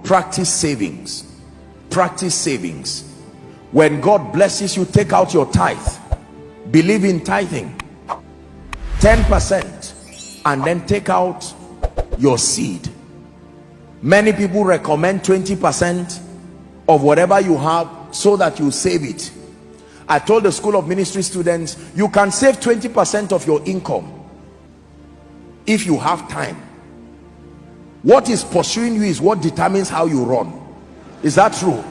Practice savings. Practice savings. When God blesses you, take out your tithe. Believe in tithing, 10%, and then take out your seed. Many people recommend 20% of whatever you have so that you save it. I told the School of Ministry students, you can save 20% of your income if you have time. What is pursuing you is what determines how you run. Is that true?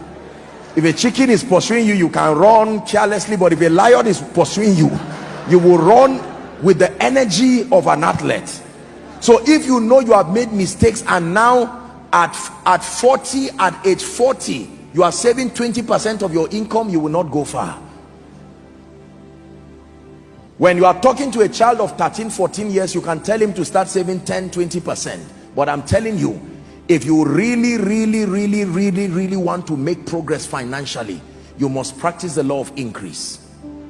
If a chicken is pursuing you, you can run carelessly, but if a lion is pursuing you, you will run with the energy of an athlete. So if you know you have made mistakes, and now at age 40 you are saving 20% of your income, you will not go far. When you are talking to a child of 13-14 years, you can tell him to start saving 10-20%, but I'm telling you, if you really want to make progress financially, you must practice the law of increase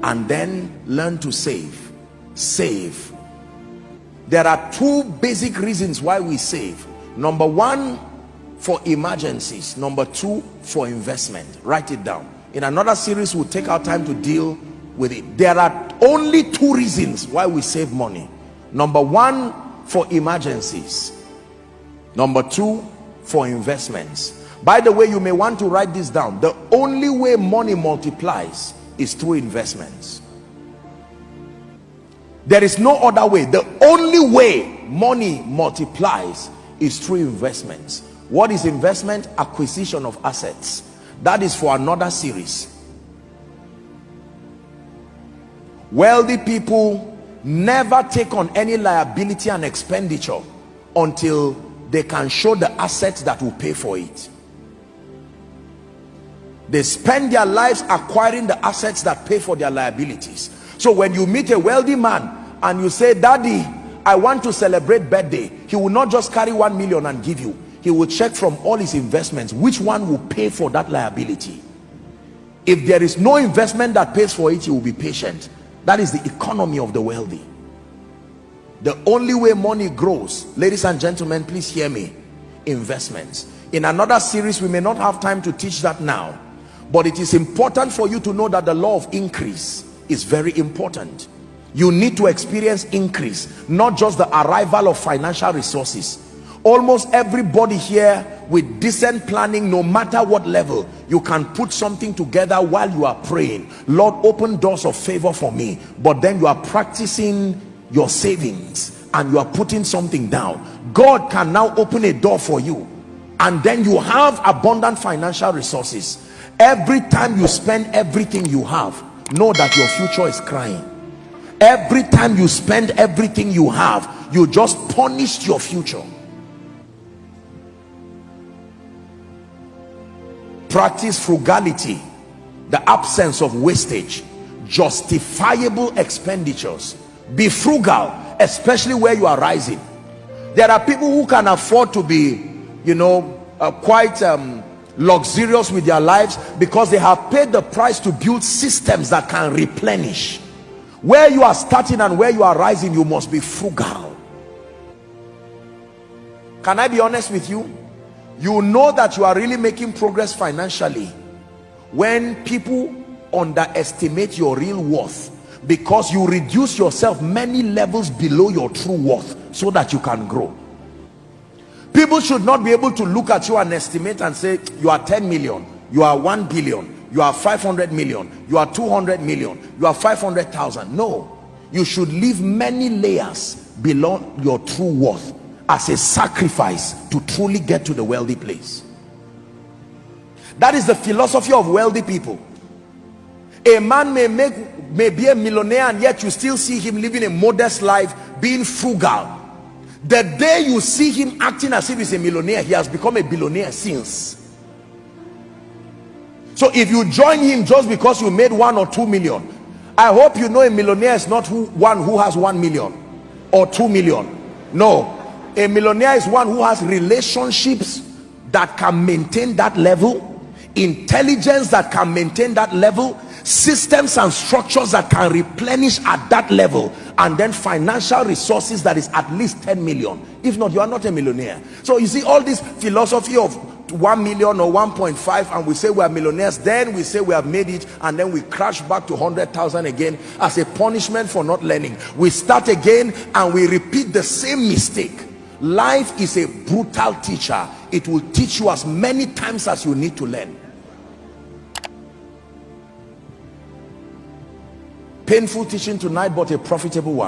and then learn to save. There are two basic reasons why we save. Number one, for emergencies. Number two, for investment. Write it down. In another series, we'll take our time to deal with it. There are only two reasons why we save money. Number one, for emergencies. Number two, for investments. By the way, you may want to write this down. The only way money multiplies is through investments. There is no other way. The only way money multiplies is through investments. What is investment? Acquisition of assets. That is for another series. Wealthy people never take on any liability and expenditure until they can show the assets that will pay for it. They spend their lives acquiring the assets that pay for their liabilities. So when you meet a wealthy man and you say, "Daddy, I want to celebrate birthday," he will not just carry 1 million and give you. He will check from all his investments which one will pay for that liability. If there is no investment that pays for it, he will be patient. That is the economy of the wealthy. The only way money grows, ladies and gentlemen, please hear me, investments. In another series, we may not have time to teach that now, but it is important for you to know that the law of increase is very important. You need to experience increase, not just the arrival of financial resources. Almost everybody here with decent planning, no matter what level, you can put something together while you are praying, "Lord, open doors of favor for me," but then you are practicing your savings and you are putting something down. God can now open a door for you, and then you have abundant financial resources. Every time you spend everything you have, know that your future is crying. Every time you spend everything you have, you just punished your future. Practice frugality, the absence of wastage, justifiable expenditures. Be frugal, especially where you are rising. There are people who can afford to be, quite luxurious with their lives because they have paid the price to build systems that can replenish. Where you are starting and where you are rising, you must be frugal. Can I be honest with you? You know that you are really making progress financially when people underestimate your real worth, because you reduce yourself many levels below your true worth so that you can grow. People should not be able to look at you and estimate and say, "You are 10 million, you are 1 billion, you are 500 million, you are 200 million, you are 500,000. No, you should leave many layers below your true worth as a sacrifice to truly get to the wealthy place. That is the philosophy of wealthy people. A man may be a millionaire, and yet you still see him living a modest life, being frugal. The day you see him acting as if he's a millionaire, he has become a billionaire since. So if you join him just because you made 1 or 2 million, I hope you know a millionaire is not one who has 1 million or 2 million. No, a millionaire is one who has relationships that can maintain that level, intelligence that can maintain that level, systems and structures that can replenish at that level, and then financial resources that is at least 10 million. If not, you are not a millionaire. So you see, all this philosophy of 1 million or 1.5 and we say we are millionaires, then we say we have made it, and then we crash back to 100,000 again as a punishment for not learning. We start again and we repeat the same mistake. Life is a brutal teacher. It will teach you as many times as you need to learn. Painful teaching tonight, but a profitable one.